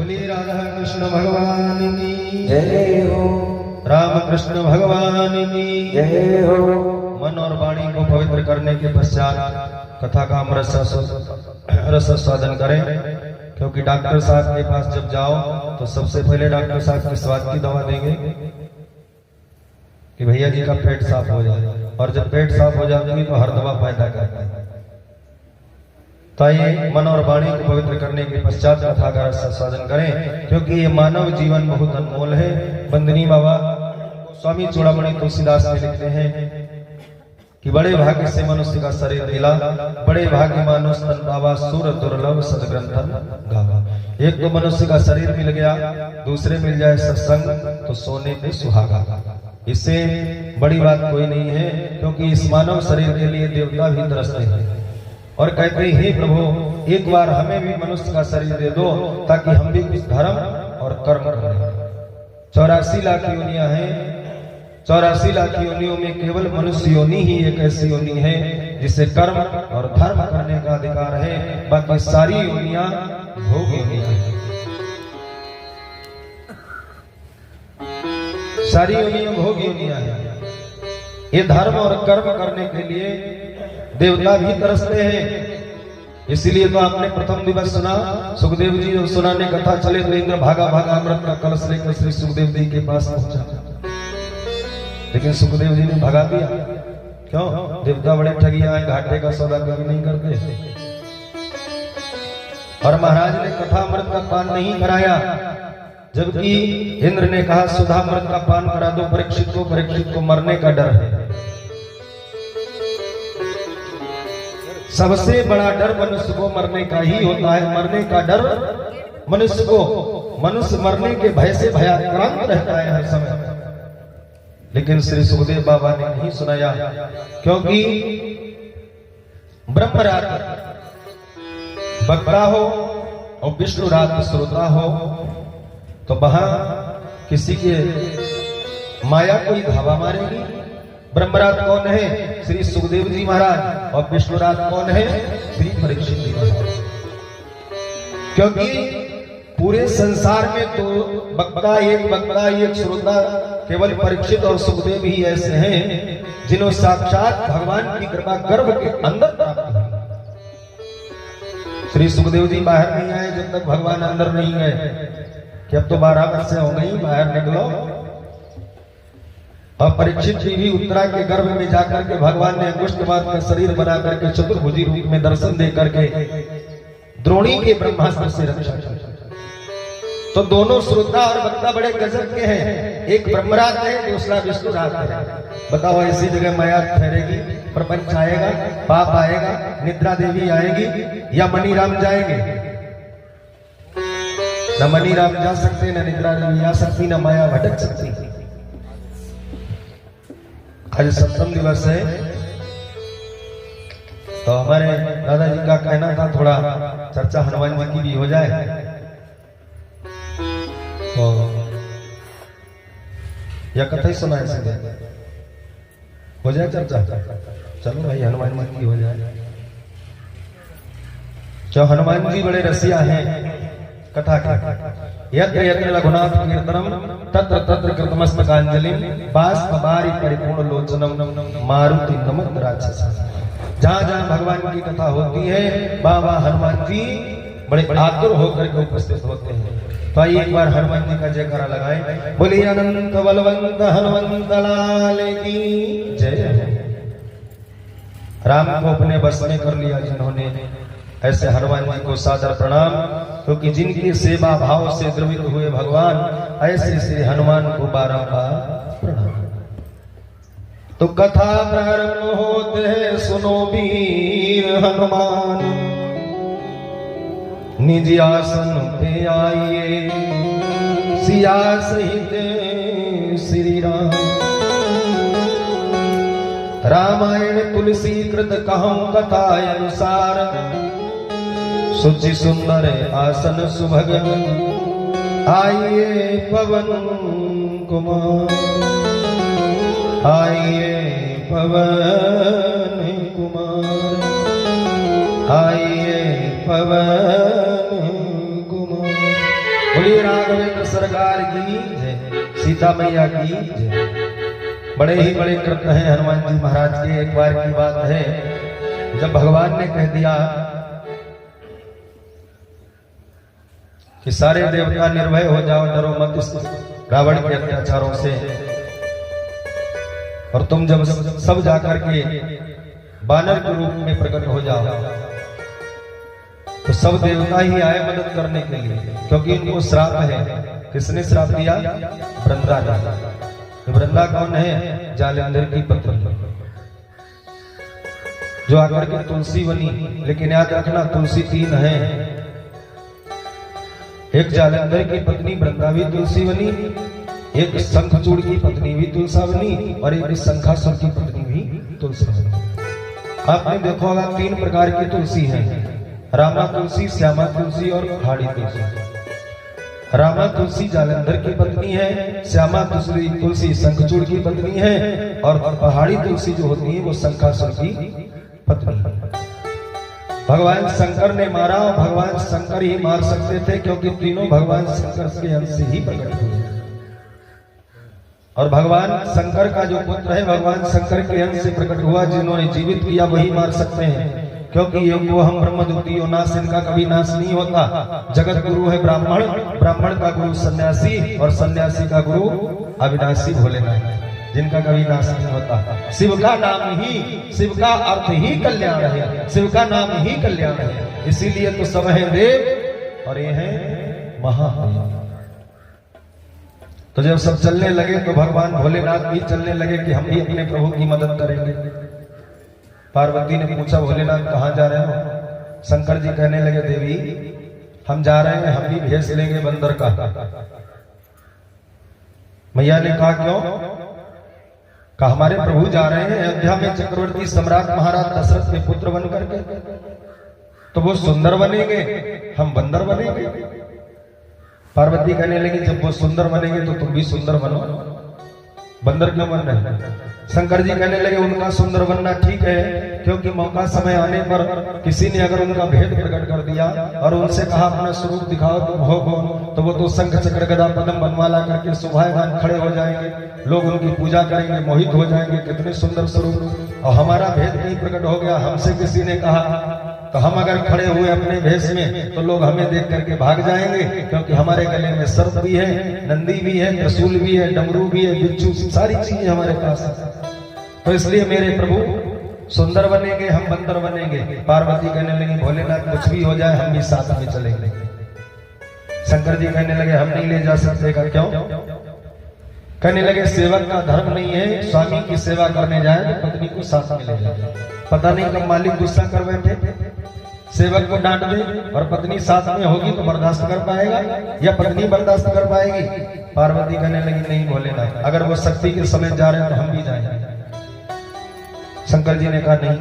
बोलिए राधा कृष्ण भगवान की जय हो। राम कृष्ण भगवान की जय हो। मन और वाणी को पवित्र करने के पश्चात कथा का हम रस स्वादन करें, क्योंकि डॉक्टर साहब के पास जब जाओ तो सबसे पहले डॉक्टर साहब की स्वाद की दवा देंगे कि भैया जी का पेट साफ हो जाए, और जब पेट साफ हो जाएगी तो हर दवा फायदा करता है। तो ये मन और वाणी को पवित्र करने के पश्चात कथा का स्वादन करें, क्योंकि ये मानव जीवन बहुत अनमोल है। बंदनी बाबा स्वामी चूड़ामणि तुलसीदास ने लिखते हैं कि बड़े भाग्य से मनुष्य का शरीर मिला, बड़े भाग्य मानुष तन पावा, सूर दुर्लभ सदग्रंथन गावा। एक तो मनुष्य का शरीर मिल गया, दूसरे मिल जाए सत्संग तो सोने पे सुहागा। इससे बड़ी बात कोई नहीं है, क्योंकि इस मानव शरीर के लिए देवता भी तरसते हैं और कहते हैं, हे प्रभु एक बार हमें भी मनुष्य का शरीर दे दो ताकि हम भी कुछ धर्म और कर्म करें। 84 लाख योनियां हैं, 84 लाख योनियों में केवल मनुष्य योनि ही एक ऐसी योनि है जिसे कर्म और धर्म करने का अधिकार है। बाकी सारी योनियां भोग योनियां हैं। सारी योनियां भोग योनियां हैं। ये धर्म और कर्म करने के लिए देवता भी तरसते हैं। इसीलिए तो आपने प्रथम दिवस सुना, सुखदेव जी जब सुनाने कथा चले तो इंद्र भागा भागा अमृत का कलश लेकर श्री सुखदेव जी के पास पहुंचा, लेकिन सुखदेव जी ने भगा दिया। क्यों? देवता बड़े ठगिया है, घाटे का सौदा कभी नहीं करते। और महाराज ने कथा अमृत का पान नहीं कराया, जबकि इंद्र ने कहा सुधा अमृत का पान करा दो परीक्षित को मरने का डर है। सबसे बड़ा डर मनुष्य को मरने का ही होता है। मरने का डर मनुष्य मरने के भय से भयाक्रांत रहता है हर समय। लेकिन श्री सुखदेव बाबा ने नहीं सुनाया, क्योंकि ब्रह्मरात वक्ता हो और विष्णु रात श्रोता हो, तो वहां किसी के माया कोई धावा मारेगी। ब्रह्मरात कौन है? श्री सुखदेव जी महाराज। और विष्णुरात कौन है? श्री परीक्षित जी महाराज। क्योंकि पूरे संसार में तो वक्ता एक श्रोता केवल परीक्षित और सुखदेव ही ऐसे हैं जिन्हों साक्षात भगवान की कृपा गर्भ के अंदर प्राप्त हुई। श्री सुखदेव जी बाहर नहीं आए जब तक भगवान अंदर नहीं गए कि अब तो 12 वर्ष हो गई, बाहर निकलो। और परीक्षित जी भी उत्तरा के गर्भ में जाकर के भगवान ने अंगुष्ठमात्र का शरीर बना करके चतुर्भुजी रूप में दर्शन दे करके द्रोणी के ब्रह्मास्त्र से रक्षा की। तो दोनों श्रोता और वक्ता बड़े गजब के हैं। एक ब्रह्मरात है, दूसरा विष्णुरात है। बताओ ऐसी जगह माया ठहरेगी? प्रपंच आएगा, पाप आएगा, निद्रा देवी आएगी, या मणिराम जाएंगे? न मणिराम जा सकते, न निद्रा देवी आ सकती, न माया भटक सकती। आज सप्तम दिवस है, तो हमारे दादाजी का कहना था थोड़ा चर्चा हनुमान जी की भी हो जाए। तो या कथा ही सुनाए सीधे हो जाए चर्चा। चलो भाई हनुमान जी की हो जाए। जो हनुमान जी बड़े रसिया हैं कथा के। यत्र यत्र रघुनाथ कीर्तनम तत्र तत्र कृतमस्तकांजलिम बाष्पवारि परिपूर्ण लोचनम मारुति नमत राक्षस। जहां जहां भगवान की कथा होती है बाबा हनुमान जी बड़े आतुर होकर के उपस्थित होते हैं। तो आइए एक बार हनुमान जी का जयकारा लगाएं। बोलिए अनंत बलवंत हनुमंत लाल की जय। राम को अपने बस में कर लिया जिन्होंने, ऐसे हनुमान जी को सादर प्रणाम। क्योंकि जिनकी सेवा भाव से द्रवित हुए भगवान, ऐसे श्री हनुमान को बारंबार प्रणाम। तो कथा प्रारंभ होते है, सुनो वीर हनुमान, निज आसन पे आइए, सिया सहित श्री राम। रामायण तुलसी कृत कहूं कथा अनुसार, सुचि सुंदर आसन सुभग, आइए पवन कुमार, आइए पवन कुमार, आइए पवन कुमार। बोलिए राघवेंद्र सरकार की जय, सीता मैया की जय। बड़े ही बड़े कृत हैं हनुमान जी महाराज के। एक बार की बात है, जब भगवान ने कह दिया कि सारे देवता निर्भय हो जाओ, डरो मत इस रावण के अत्याचारों से, और तुम जब सब जाकर के बानर के रूप में प्रकट हो जाओ, तो सब देवता ही आए मदद करने के लिए, क्योंकि उनको श्राप है। किसने श्राप दिया? वृंदा ने। वृंदा कौन है? जालंधर की पत्नी, जो आकर के तुलसी बनी। लेकिन याद रखना, तुलसी तीन है। एक जालंधर की पत्नी वृंदा भी तुलसी बनी, एक शंखचूड़ की पत्नी भी तुलसा बनी, और एक शंखासुर की पत्नी भी तुलसी बनी। आपने देखो होगा तीन प्रकार की तुलसी है, रामा तुलसी, श्यामा तुलसी और पहाड़ी तुलसी। रामा तुलसी जालंधर की पत्नी है, श्यामा तुलसी शंखचूड़ की पत्नी है, और पहाड़ी तुलसी जो होती है वो शंखासुर की पत्नी है। भगवान शंकर ने मारा, और भगवान शंकर ही मार सकते थे, क्योंकि तीनों भगवान शंकर के अंश से ही प्रकट हुए। और भगवान शंकर का जो पुत्र है, भगवान शंकर के अंश से प्रकट हुआ, जिन्होंने जीवित किया वही मार सकते हैं, क्योंकि ये वो हम ब्रह्मद्वितीय नाश, इनका कभी नाश नहीं होता। जगत गुरु है ब्राह्मण, ब्राह्मण का गुरु सन्यासी, और सन्यासी का गुरु अविनाशी भोलेनाथ, जिनका कभी नाश नहीं होता। शिव का नाम ही, शिव का अर्थ ही कल्याण है, शिव का नाम ही कल्याण है। इसीलिए तो सब है देव और ये है महादेव। तो जब सब चलने लगे तो भगवान भोलेनाथ भी चलने लगे कि हम भी अपने प्रभु की मदद करेंगे। पार्वती ने पूछा, भोलेनाथ कहाँ जा रहे हो? शंकर जी कहने लगे, देवी हम जा रहे हैं, हम भी भेज लेंगे बंदर का। मैया ने कहा क्यों? कहा हमारे प्रभु जा रहे हैं अयोध्या में चक्रवर्ती सम्राट महाराज दशरथ के पुत्र बन करके, तो वो सुंदर बनेंगे, हम बंदर बनेंगे। पार्वती कहने लगी, जब वो सुंदर बनेंगे तो तुम भी सुंदर बनो, बंदर क्यों बन रहे? शंकर जी कहने लगे, उनका सुंदर बनना ठीक है, क्योंकि मौका समय आने पर किसी ने अगर उनका भेद प्रकट कर दिया और उनसे कहा अपना स्वरूप दिखाओ तुम हो कौन, तो वो तो शंख चक्र गदा पद्म बनमाला करके शोभायमान खड़े हो जाएंगे, लोग उनकी पूजा करेंगे, मोहित हो जाएंगे, कितने सुंदर स्वरूप। और हमारा भेद नहीं प्रकट हो गया, हमसे किसी ने कहा, तो हम अगर खड़े हुए अपने भेष में तो लोग हमें देख करके भाग जाएंगे, क्योंकि हमारे गले में सर्प भी है, नंदी भी है, त्रिशूल भी है, डमरू भी है, बिच्छू, सारी चीजें हमारे पास है। तो इसलिए मेरे प्रभु सुंदर बनेंगे, हम बंदर बनेंगे। पार्वती कहने लगी, भोलेनाथ कुछ भी हो जाए हम भी साथ में चलेंगे। शंकर जी कहने लगे, हम नहीं ले जा सकते। का क्यों? कहने लगे, सेवक का धर्म नहीं है स्वामी की सेवा करने जाए तो पत्नी को साथ में ले जाए। पता नहीं कब मालिक गुस्सा कर बैठे, सेवक को डांट दे और पत्नी साथ में होगी तो बर्दाश्त कर पाएगा या पत्नी बर्दाश्त कर पाएगी? पार्वती कहने लगी, नहीं भोलेनाथ, अगर वो शक्ति के समय जा रहे हैं तो हम भी जाएंगे। शंकर जी ने कहा, नहीं,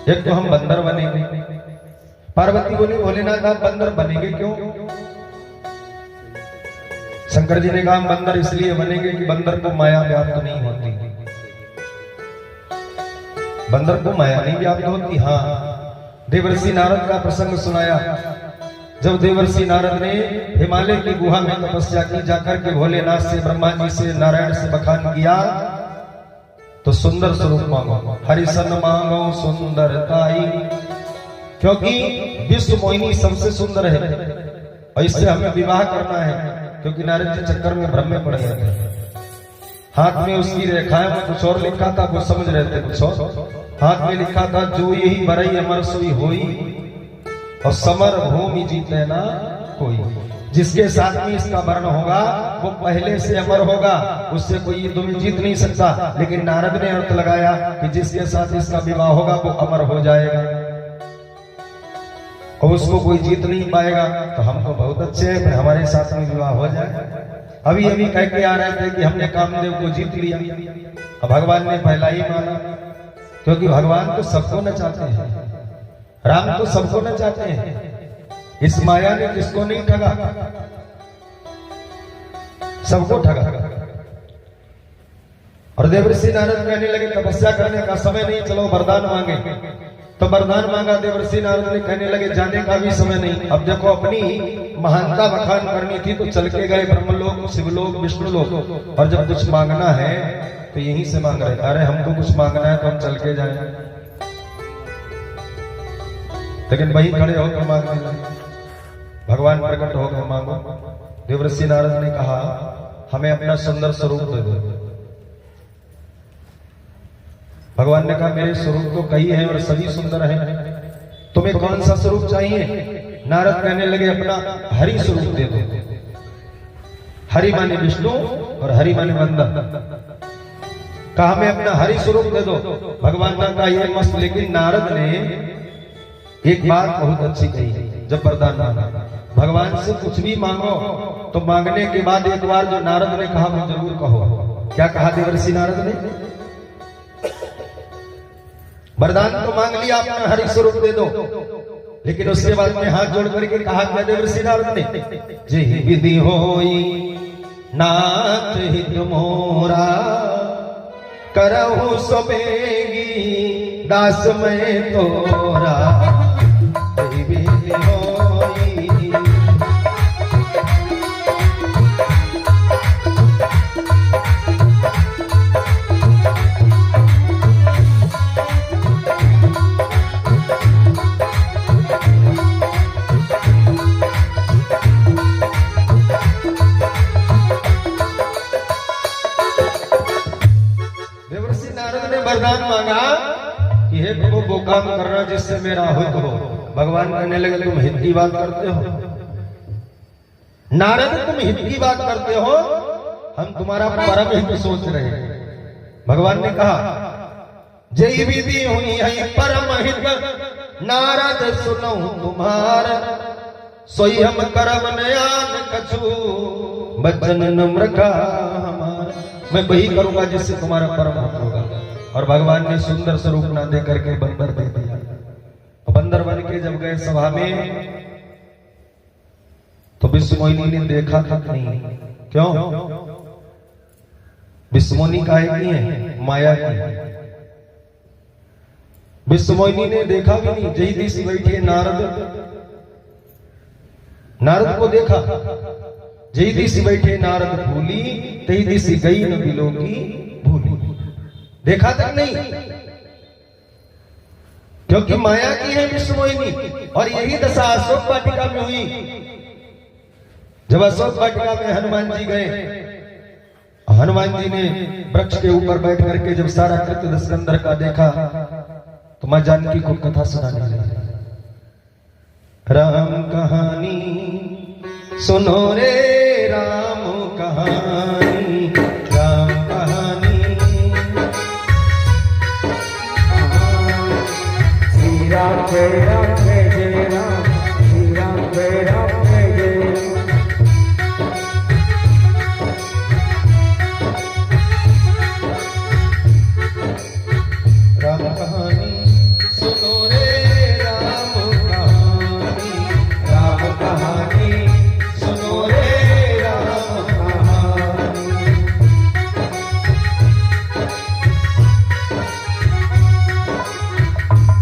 एक तो हम बंदर बनेंगे। पार्वती बोली, भोलेनाथ आप बंदर बनेंगे क्यों? शंकर जी ने कहा, हम बंदर इसलिए बनेंगे कि बंदर को माया व्याप्त नहीं होती। बंदर को माया नहीं व्याप्त होती। हाँ, देवर्षि नारद का प्रसंग सुनाया। जब देवर्षि नारद ने हिमालय की गुहा में तपस्या की, जाकर के भोलेनाथ से, ब्रह्मा जी से, नारायण से बखान किया, तो सुंदर स्वरूप मांगो, हरिसन मांगो सुंदरताई, क्योंकि विश्व मोहिनी सबसे सुंदर है और इससे हमें विवाह करना है। क्योंकि नारद जी चक्कर में भ्रम में पड़ गए थे। हाथ में उसकी रेखाएं में कुछ और लिखा था, वो समझ रहे थे कुछ और। हाथ में लिखा था, जो यही बरई अमर सोई होई, और समर भूमि जीते ना कोई। जिसके साथ में इसका वर्ण होगा वो पहले से अमर होगा, उससे कोई युद्ध में जीत नहीं सकता। लेकिन नारद ने अर्थ लगाया कि जिसके साथ इसका विवाह होगा वो अमर हो जाएगा और उसको कोई जीत नहीं पाएगा। तो हमको बहुत अच्छे है, हमारे साथ में विवाह हो जाए। अभी अभी कह के आ रहे थे कि हमने कामदेव को जीत लिया। अब भगवान ने पहला ही माना, क्योंकि भगवान तो सबको नचाते हैं, राम तो सबको नचाते हैं। इस माया ने किसको नहीं ठगा, सबको ठगा। और देवर्षि नारद कहने लगे, तपस्या करने का समय नहीं, चलो वरदान मांगे। तो वरदान मांगा। देवर्षि नारद ने कहने लगे जाने का भी समय नहीं। अब देखो अपनी महानता बखान करनी थी तो चल के गए ब्रह्मलोक, शिवलोक, विष्णुलोक। और जब कुछ मांगना है तो यहीं से मांग रहे, अरे हमको कुछ मांगना है तो हम चल के जाए, लेकिन वहीं खड़े होकर मांगने लगे। भगवान प्रकट हो गए, मांगो। देवर्षि नारद ने कहा हमें अपना सुंदर स्वरूप दे दो। भगवान ने कहा मेरे स्वरूप तो कई हैं और सभी सुंदर हैं, तुम्हें कौन सा स्वरूप चाहिए? नारद कहने लगे अपना हरि स्वरूप दे दो। हरि माने विष्णु और हरि माने वंदन। कहा हमें अपना हरि स्वरूप दे दो। भगवान ने कहा ये मस्त। लेकिन नारद ने एक बात बहुत अच्छी कही जब वरदान मांगा, भगवान से कुछ भी मांगो तो मांगने के बाद एक बार जो नारद ने कहा वो जरूर कहो। क्या कहा देवर्षि नारद ने? वरदान तो मांग लिया, अपना हरि स्वरूप दे दो, लेकिन उसके बाद में हाथ जोड़ करके कहा क्या देवर्षि नारद ने? जे विधि होई नाथ हित मोरा, करहु सोबेगी दास मैं तोरा। जे विधि होई वरदान मांगा कि हे प्रभु वो काम करना जिससे मेरा हित हो। भगवान कहने लगे तुम हित की बात करते हो नारद, तुम हित की बात करते हो, हम तुम्हारा परम हित सोच रहे हैं। भगवान ने कहा जय विधि हुई है परम हित, नारद सुनो तुम्हारा, सोई हम करम नयान कछु, बचन नम्र का हमारा। मैं वही करूंगा जिससे तुम्हारा परम हित होगा। और भगवान ने सुंदर स्वरूप ना दे करके बंदर दे दिया। बंदर बन के जब गए सभा में तो विश्वमोहिनी ने देखा था नहीं। क्यों? विश्वमोहिनी काहे की है? माया की। विश्वमोहिनी ने देखा भी नहीं। जही दिश बैठे नारद को देखा। जही दिश बैठे नारद भूली, तही दिश गई न बिलो की भूली। देखा तक नहीं, क्योंकि माया की है विश्वमोहिनी। और यही दशा अशोक वाटिका में हुई। जब अशोक वाटिका में हनुमान जी गए, हनुमान जी ने वृक्ष के ऊपर बैठ करके जब सारा कृत्य दशकंधर का देखा तो मां जानकी को कथा सुनाने लगी। राम कहानी सुनो रे राम कहानी, राम कहानी राम जय राम जय जय राम, श्री राम जय राम जय जय राम कहानी सुनो रे राम कहानी, राम कहानी सुनो रे राम कहानी।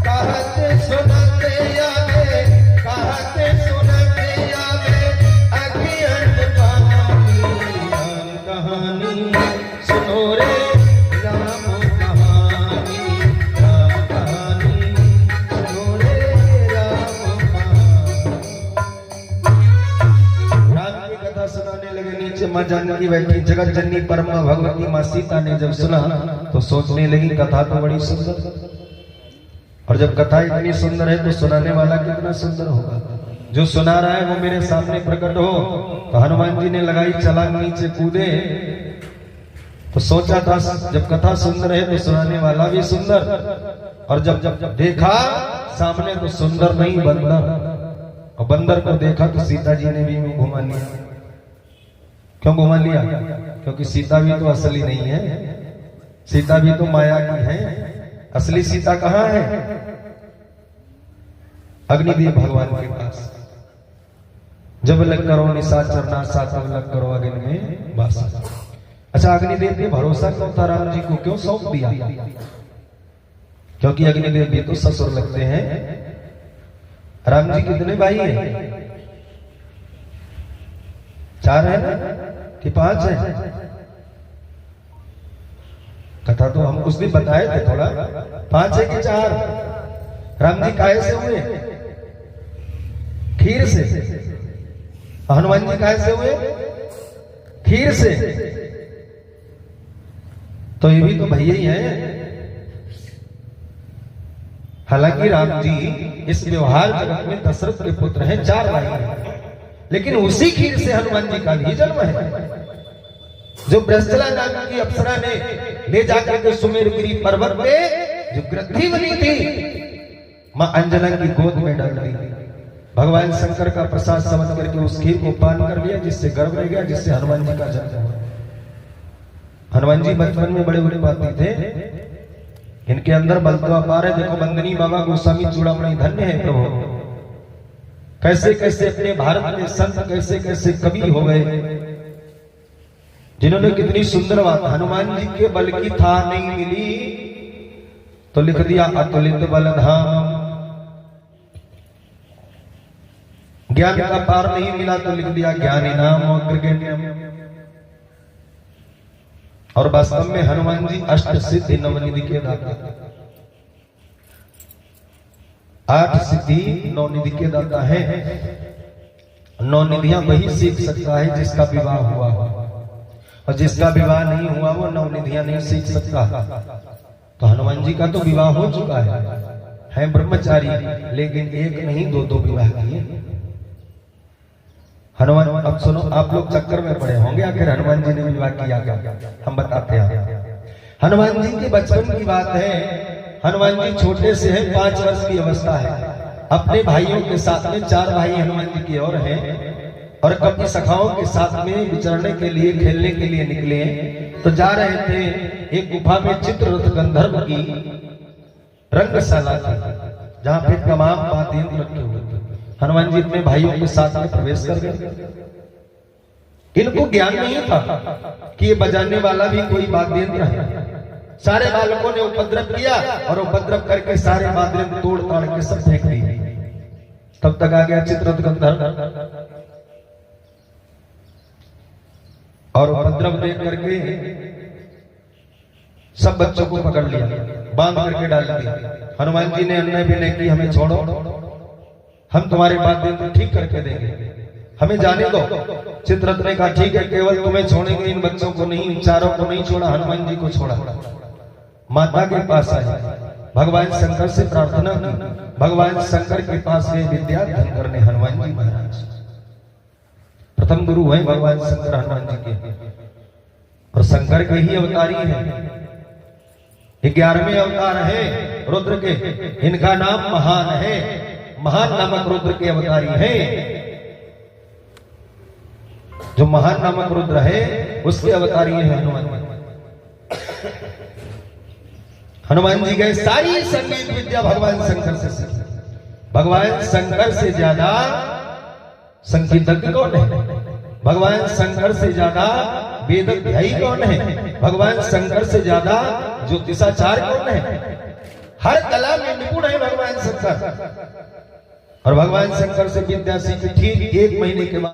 कहते सुनते आवे, कहते सुनते आवे अज्ञान कहानी, राम कहानी सुनो रे राम कहानी, राम कहानी सुनो रे राम कहानी। राम की कथा सुनाने लगे। नीचे मां जानकी बैठी। जगत जननी परमा भगवती मां सीता ने जब सुना तो सोचने लगी कथा तो बड़ी सुंदर, और जब कथा इतनी सुंदर है तो सुनाने वाला कितना सुंदर होगा। जो सुना रहा है वो मेरे सामने प्रकट हो। तो हनुमान जी ने लगाई छलांग, नीचे कूदे। तो सोचा था जब कथा सुंदर है तो सुनाने वाला भी सुंदर, और जब जब देखा सामने तो सुंदर नहीं बंदर। और बंदर को देखा तो सीता जी ने भी मुंह घुमा लिया। क्यों घुमा लिया? क्योंकि सीता भी तो असली नहीं है, सीता भी तो माया की है। असली सीता कहाँ है? अग्निदेव भगवान के पास। जब लग करो निशाचर नासा, तब लग करो अग्नि में वास। अच्छा, अग्निदेव ने भरोसा क्यों था राम जी को? क्यों सौंप दिया? क्योंकि अग्निदेव भी तो ससुर लगते हैं। राम जी कितने भाई हैं? 4 है ना कि 5 है? कथा तो हम उस दिन बताए थे थोड़ा। 5 है कि 4? राम जी काहे से हुए? खीर से। हनुमान जी काहे से हुए? खीर से। तो ये भी तो भैया ही हैं। हालांकि राम जी इस व्यवहार जगत में दशरथ के पुत्र हैं, 4 भाई हैं, लेकिन उसी खीर से हनुमान जी का भी जन्म है, जो ब्रजला नाम की अप्सरा ने ले जाकर के सुमेरगिरी पर्वत पे जो गृद्धि बनी थी, मां अंजना की गोद में डाल दी। भगवान शंकर का प्रसाद समझ करके उस खीर को पान कर लिया, जिससे गर्भ रह गया, जिससे हनुमान जी का जन्म हुआ। हनुमान जी बचपन में बड़े बड़े बाती थे, इनके अंदर बल तो अपार है। देखो बंदनी बाबा गोस्वामी चूड़ामणि धन्य है प्रभु, कैसे कैसे अपने भारत में संत कैसे कैसे कवि हो गए, जिन्होंने कितनी सुंदर बात। हनुमान जी के बल की था नहीं मिली तो लिख दिया अतुलित बल धाम, ज्ञान का पार नहीं मिला तो लिख दिया ज्ञानी नाम अग्रगण्यम। और वास्तव में हनुमान जी अष्ट सिद्धि नवनिधि के दाता, 8 सिद्धि 9 निधि के दाता है। 9 निधियां वही सीख सकता है जिसका विवाह हुआ, और जिसका विवाह नहीं हुआ वो 9 निधियां नहीं सीख सकता। तो हनुमान जी का तो विवाह हो चुका है ब्रह्मचारी, लेकिन 1 नहीं 2 विवाह किए हनुमान। अब सुनो, आप लोग चक्कर में पड़े होंगे आखिर हनुमान जी ने विवाह किया क्या? हम बताते हैं। हनुमान जी के बचपन की बात है। हनुमान जी छोटे से हैं, 5 वर्ष की अवस्था है। अपने भाइयों के साथ में 4 भाई हनुमान जी की और हैं, और अपनी सखाओं के साथ में विचरने के लिए खेलने के लिए निकले। तो जा रहे थे, एक गुफा में चित्ररथ गंधर्व की रंगशाला थी, जहां पे तमाम वाद्य यंत्र रखे हुए थे। हनुमान जी अपने भाइयों के साथ में प्रवेश कर गए। इनको ज्ञान नहीं था कि ये बजाने वाला भी कोई वाद्य यंत्र है। सारे बालकों ने उपद्रव किया, और उपद्रव करके सारे वाद्य यंत्र तोड़ ताड़ के सब फेंक दिए। तब तक आ गया चित्ररथ गंधर्व, और उपद्रव देख करके सब बच्चों को पकड़ लिया, बांध करके डाल दिया। हनुमान जी ने अन्य विनय की, हमें छोड़ो, हम तुम्हारे वाद्य यंत्र ठीक करके देंगे, हमें जाने दो। चित्ररथ ने कहा ठीक है, केवल तुम्हें छोड़ेंगे, इन बच्चों को नहीं, इन चारों को नहीं छोड़ा। हनुमान जी को छोड़ा। माता के पास आए, भगवान शंकर से प्रार्थना की। भगवान शंकर के पास गए विद्याध्ययन करने हनुमान जी महाराज। प्रथम गुरु हैं भगवान शंकर हनुमान जी के, और शंकर के ही अवतारी हैं। 11वें अवतार है रुद्र के, इनका नाम महान है। महान नामक रुद्र के अवतारी है। जो महान नामक रुद्र है उसके अवतारी है हनुमान जी। हनुमान जी गए, सारी संगीत विद्या भगवान शंकर से सीखी। भगवान शंकर से ज्यादा संगीतज्ञ कौन है? भगवान शंकर से ज्यादा वेदध्यायी कौन है? भगवान शंकर से ज्यादा ज्योतिषाचार्य कौन है? हर कला में निपुण है भगवान शंकर। और भगवान शंकर से विद्या सीखी। ठीक 1 महीने के बाद